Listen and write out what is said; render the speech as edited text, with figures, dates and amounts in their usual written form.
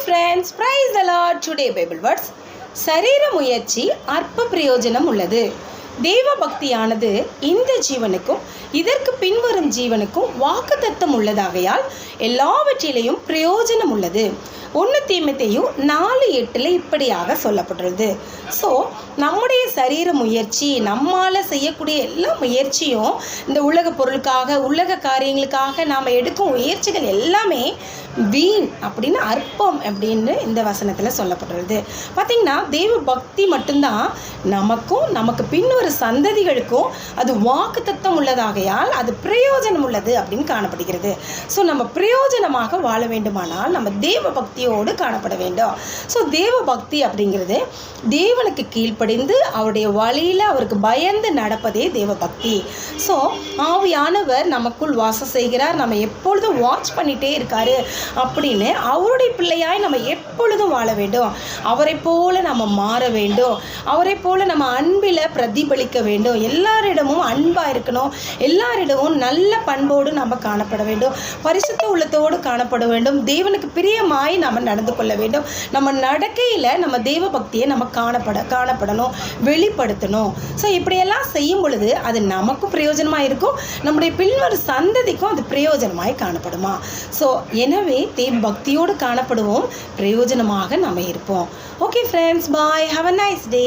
friends, praise the Lord. Today Bible words. சரீர முயற்சி அற்ப பிரயோஜனம் உள்ளது. தேவ பக்தியானது இந்த ஜீவனுக்கும் இதற்கு பின்வரும் ஜீவனுக்கும் வாக்குத்தத்தம் உள்ளதாகையால் எல்லாவற்றிலையும் பிரயோஜனம் உள்ளது. 1 தீமோத்தேயு 4:8 இப்படியாக சொல்லப்பட்டுள்ளது. ஸோ நம்முடைய சரீர முயற்சி, நம்மால் செய்யக்கூடிய எல்லா முயற்சியும் இந்த உலக பொருளுக்காக, உலக காரியங்களுக்காக நாம் எடுக்கும் முயற்சிகள் எல்லாமே வீண் அப்படின்னு, அற்பம் அப்படின்னு இந்த வசனத்தில் சொல்லப்பட்டுள்ளது. பார்த்திங்கன்னா தெய்வ பக்தி மட்டும்தான் நமக்கும் நமக்கு பின்வரும் சந்ததிகளுக்கும் அது வாக்குத்தத்தம் உள்ளதாகையால் அது பிரயோஜனம் உள்ளது அப்படின்னு காணப்படுகிறது. ஸோ நம்ம பிரயோஜனமாக வாழ வேண்டுமானால் நம்ம தேவ பக்தியோடு காணப்பட வேண்டும். ஸோ தேவ பக்தி அப்படிங்கிறது தேவனுக்கு கீழ்ப்படிந்து அவருடைய வழியில் அவருக்கு பயந்து நடப்பதே தேவ பக்தி. ஸோ ஆவியானவர் நமக்குள் வாசம் செய்கிறார், நம்ம எப்பொழுதும் வாட்ச் பண்ணிகிட்டே இருக்காரு அப்படின்னு அவருடைய பிள்ளையாய் நம்ம எப்பொழுதும் வாழ வேண்டும். அவரை போல நம்ம மாற வேண்டும், அவரை போல நம்ம அன்பில் பிரதிபலிக்க வேண்டும், எல்லாரிடமும் அன்பாக இருக்கணும், எல்லாரிடமும் நல்ல பண்போடு நம்ம காணப்பட வேண்டும், பரிசுத்த உள்ளத்தோடு காணப்பட வேண்டும், தேவனுக்கு பிரியமாய் நம்ம நடந்து கொள்ள வேண்டும். நம்ம நடக்கையில் நம்ம தேவ பக்தியை நம்ம காணப்படணும், வெளிப்படுத்தணும். ஸோ இப்படியெல்லாம் செய்யும் பொழுது அது நமக்கும் பிரயோஜனமாக இருக்கும், நம்முடைய பின்வரும் சந்ததிக்கும் அது பிரயோஜனமாய் காணப்படுமா. ஸோ எனவே தேவ பக்தியோடு காணப்படுவோம், பிரயோஜனமாக நம்ம இருப்போம். Okay friends, bye, have a nice day.